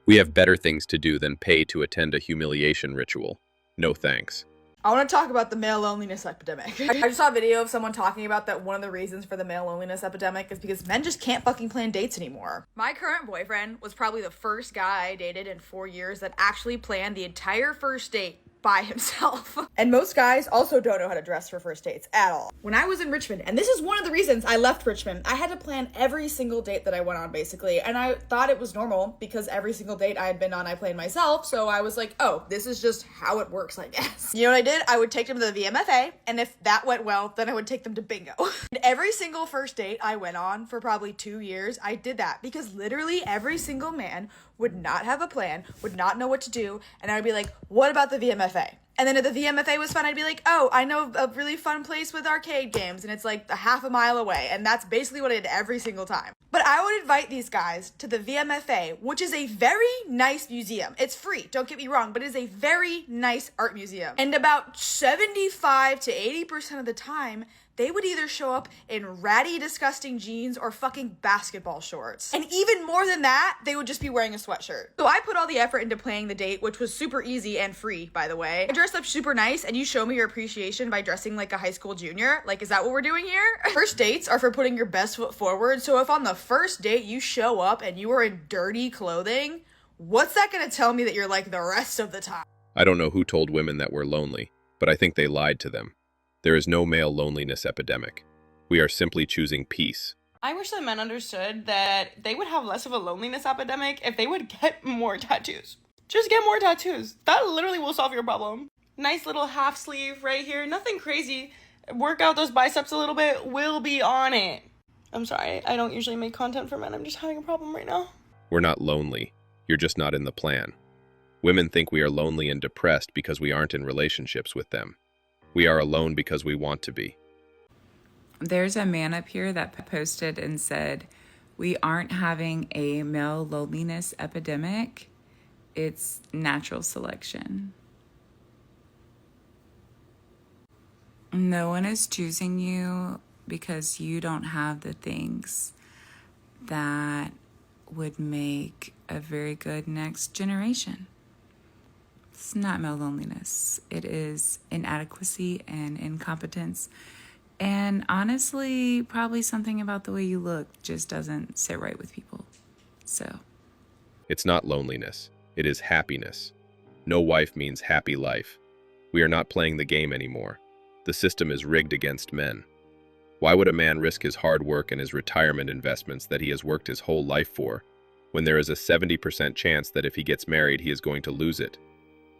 We have better things to do than pay to attend a humiliation ritual. No thanks. I want to talk about the male loneliness epidemic. I just saw a video of someone talking about that one of the reasons for the male loneliness epidemic is because men just can't fucking plan dates anymore. My current boyfriend was probably the first guy I dated in 4 years that actually planned the entire first date by himself. And most guys also don't know how to dress for first dates at all. When I was in Richmond, and this is one of the reasons I left Richmond, I had to plan every single date that I went on basically, and I thought it was normal because every single date I had been on I planned myself, so I was like, oh, this is just how it works, I guess. You know what I did? I would take them to the VMFA, and if that went well, then I would take them to bingo. And every single first date I went on for probably 2 years, I did that because literally every single man would not have a plan, would not know what to do, and I would be like, what about the VMFA? And then if the VMFA was fun, I'd be like, oh, I know a really fun place with arcade games, and it's like a half a mile away, and that's basically what I did every single time. But I would invite these guys to the VMFA, which is a very nice museum. It's free, don't get me wrong, but it is a very nice art museum. And about 75 to 80% of the time, they would either show up in ratty, disgusting jeans or fucking basketball shorts. And even more than that, they would just be wearing a sweatshirt. So I put all the effort into planning the date, which was super easy and free, by the way. I dressed up super nice, and you show me your appreciation by dressing like a high school junior. Like, is that what we're doing here? First dates are for putting your best foot forward, so if on the first date you show up and you are in dirty clothing, what's that gonna tell me that you're like the rest of the time? I don't know who told women that we're lonely, but I think they lied to them. There is no male loneliness epidemic. We are simply choosing peace. I wish that men understood that they would have less of a loneliness epidemic if they would get more tattoos. Just get more tattoos. That literally will solve your problem. Nice little half sleeve right here. Nothing crazy. Work out those biceps a little bit. We'll be on it. I'm sorry. I don't usually make content for men. I'm just having a problem right now. We're not lonely. You're just not in the plan. Women think we are lonely and depressed because we aren't in relationships with them. We are alone because we want to be. There's a man up here that posted and said, we aren't having a male loneliness epidemic. It's natural selection. No one is choosing you because you don't have the things that would make a very good next generation. It's not male loneliness. It is inadequacy and incompetence. And honestly, probably something about the way you look just doesn't sit right with people. So. It's not loneliness. It is happiness. No wife means happy life. We are not playing the game anymore. The system is rigged against men. Why would a man risk his hard work and his retirement investments that he has worked his whole life for, when there is a 70% chance that if he gets married, he is going to lose it?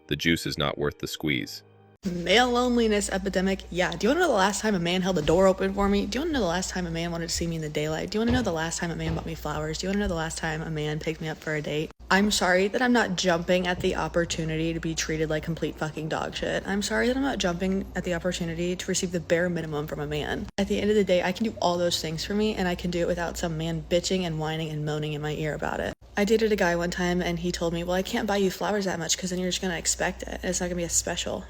The juice is not worth the squeeze. Male loneliness epidemic. Yeah. Do you want to know the last time a man held the door open for me? Do you want to know the last time a man wanted to see me in the daylight? Do you want to know the last time a man bought me flowers? Do you want to know the last time a man picked me up for a date? I'm sorry that I'm not jumping at the opportunity to be treated like complete fucking dog shit. I'm sorry that I'm not jumping at the opportunity to receive the bare minimum from a man. At the end of the day, I can do all those things for me, and I can do it without some man bitching and whining and moaning in my ear about it. I dated a guy one time, and he told me, well, I can't buy you flowers that much because then you're just going to expect it, and it's not going to be as special.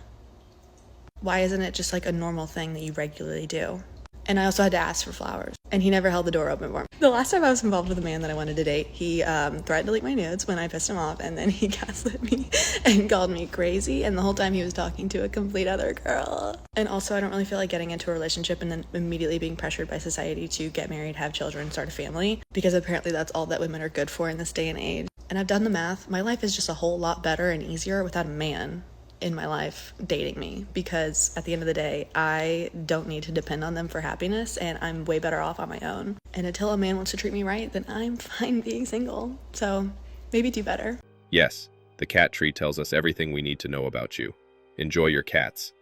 Why isn't it just like a normal thing that you regularly do? And I also had to ask for flowers, and he never held the door open for me. The last time I was involved with a man that I wanted to date, he threatened to delete my nudes when I pissed him off, and then he gaslit me and called me crazy, and the whole time he was talking to a complete other girl. And also, I don't really feel like getting into a relationship and then immediately being pressured by society to get married, have children, start a family, because apparently that's all that women are good for in this day and age. And I've done the math. My life is just a whole lot better and easier without a man in my life dating me, because at the end of the day, I don't need to depend on them for happiness, and I'm way better off on my own. And until a man wants to treat me right, then I'm fine being single. So maybe do better. Yes, the cat tree tells us everything we need to know about you. Enjoy your cats.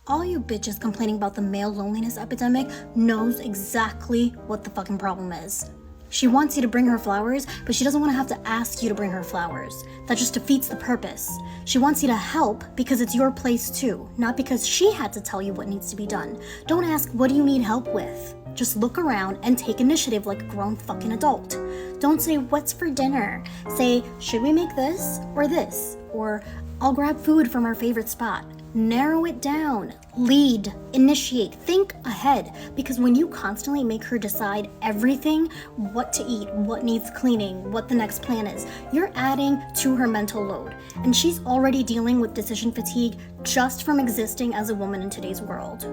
All you bitches complaining about the male loneliness epidemic knows exactly what the fucking problem is. She wants you to bring her flowers, but she doesn't want to have to ask you to bring her flowers. That just defeats the purpose. She wants you to help because it's your place too, not because she had to tell you what needs to be done. Don't ask, what do you need help with? Just look around and take initiative like a grown fucking adult. Don't say, what's for dinner? Say, should we make this or this? Or, I'll grab food from our favorite spot. Narrow it down. Lead. Initiate. Think ahead. Because when you constantly make her decide everything, what to eat, what needs cleaning, what the next plan is, you're adding to her mental load. And she's already dealing with decision fatigue just from existing as a woman in today's world.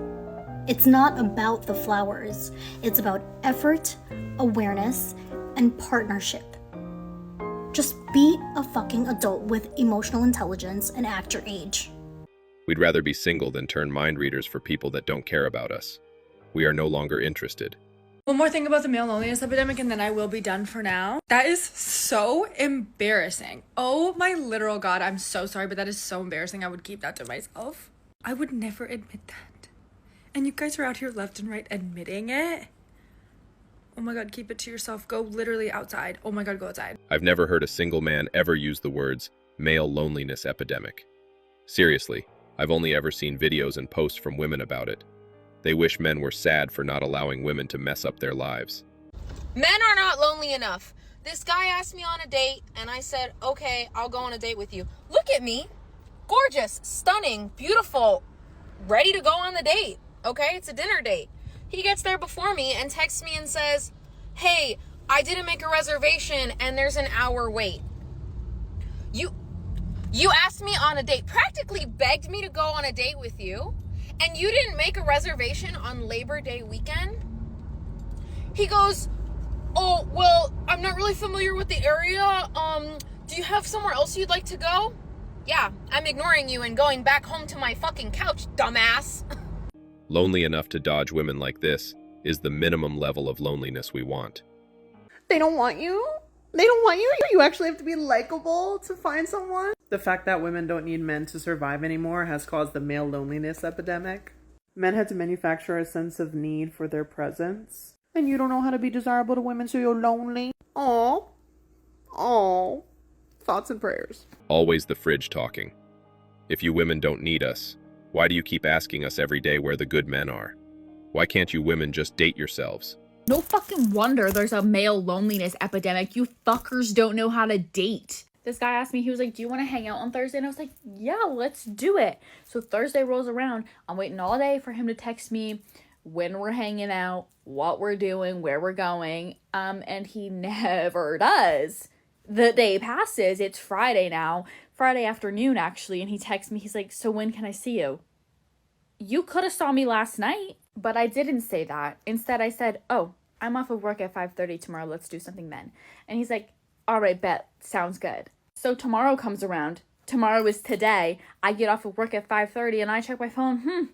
It's not about the flowers. It's about effort, awareness, and partnership. Just be a fucking adult with emotional intelligence and act your age. We'd rather be single than turn mind readers for people that don't care about us. We are no longer interested. One more thing about the male loneliness epidemic and then I will be done for now. That is so embarrassing. Oh my literal God, I'm so sorry, but that is so embarrassing. I would keep that to myself. I would never admit that. And you guys are out here left and right admitting it. Oh my God, keep it to yourself. Go literally outside. Oh my God, go outside. I've never heard a single man ever use the words male loneliness epidemic. Seriously, I've only ever seen videos and posts from women about it. They wish men were sad for not allowing women to mess up their lives. Men are not lonely enough. This guy asked me on a date, and I said, okay, I'll go on a date with you. Look at me. Gorgeous, stunning, beautiful, ready to go on the date. Okay, it's a dinner date. He gets there before me and texts me and says, hey, I didn't make a reservation, and there's an hour wait. You asked me on a date, practically begged me to go on a date with you, and you didn't make a reservation on Labor Day weekend? He goes, oh, well, I'm not really familiar with the area. Do you have somewhere else you'd like to go? Yeah, I'm ignoring you and going back home to my fucking couch, dumbass. Lonely enough to dodge women like this is the minimum level of loneliness we want. They don't want you. They don't want you. You actually have to be likable to find someone. The fact that women don't need men to survive anymore has caused the male loneliness epidemic. Men had to manufacture a sense of need for their presence. And you don't know how to be desirable to women, so you're lonely. Aww. Aww. Thoughts and prayers. Always the fridge talking. If you women don't need us, why do you keep asking us every day where the good men are? Why can't you women just date yourselves? No fucking wonder there's a male loneliness epidemic. You fuckers don't know how to date. This guy asked me, he was like, do you want to hang out on Thursday? And I was like, yeah, let's do it. So Thursday rolls around. I'm waiting all day for him to text me when we're hanging out, what we're doing, where we're going. And he never does. The day passes. It's Friday now. Friday afternoon, actually. And he texts me. He's like, so when can I see you? You could have saw me last night. But I didn't say that. Instead, I said, oh, I'm off of work at 5:30 tomorrow. Let's do something then. And he's like, all right, bet. Sounds good. So tomorrow comes around. Tomorrow is today. I get off of work at 5:30 and I check my phone.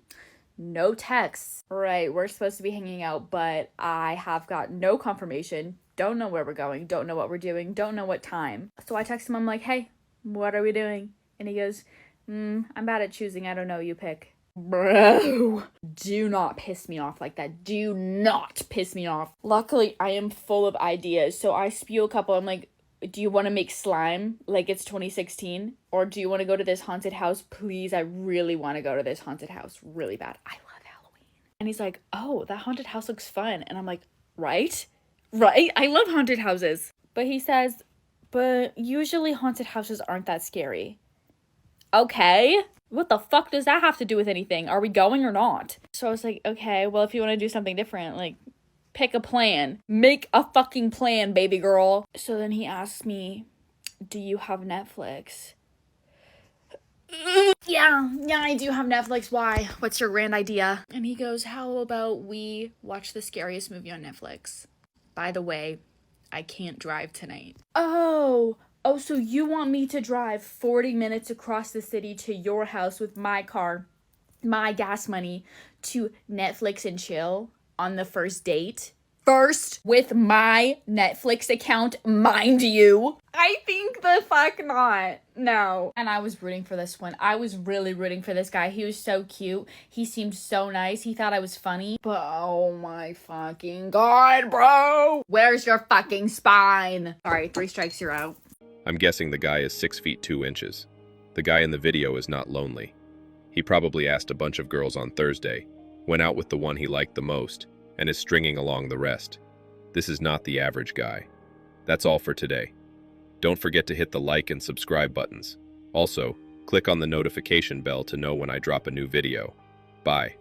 No texts. Right, we're supposed to be hanging out, but I have got no confirmation. Don't know where we're going. Don't know what we're doing. Don't know what time. So I text him. I'm like, hey, what are we doing? And he goes, I'm bad at choosing. I don't know. You pick. Bro, do not piss me off like that. Do not piss me off. Luckily, I am full of ideas. So I spew a couple. I'm like, do you want to make slime like it's 2016? Or do you want to go to this haunted house? Please, I really want to go to this haunted house really bad. I love Halloween. And he's like, oh, that haunted house looks fun. And I'm like, right? I love haunted houses. But he says, but usually haunted houses aren't that scary. Okay. What the fuck does that have to do with anything? Are we going or not? So I was like, okay, well, if you want to do something different, like, pick a plan. Make a fucking plan, baby girl. So then he asked me, do you have Netflix? Yeah, I do have Netflix. Why? What's your grand idea? And he goes, how about we watch the scariest movie on Netflix? By the way, I can't drive tonight. Oh, so you want me to drive 40 minutes across the city to your house with my car, my gas money, to Netflix and chill on the first date? First, with my Netflix account, mind you. I think the fuck not. No. And I was rooting for this one. I was really rooting for this guy. He was so cute. He seemed so nice. He thought I was funny. But oh my fucking God, bro. Where's your fucking spine? Sorry, 3 strikes, you're out. I'm guessing the guy is 6 feet 2 inches. The guy in the video is not lonely. He probably asked a bunch of girls on Thursday, went out with the one he liked the most, and is stringing along the rest. This is not the average guy. That's all for today. Don't forget to hit the like and subscribe buttons. Also, Click on the notification bell to know when I drop a new video. Bye.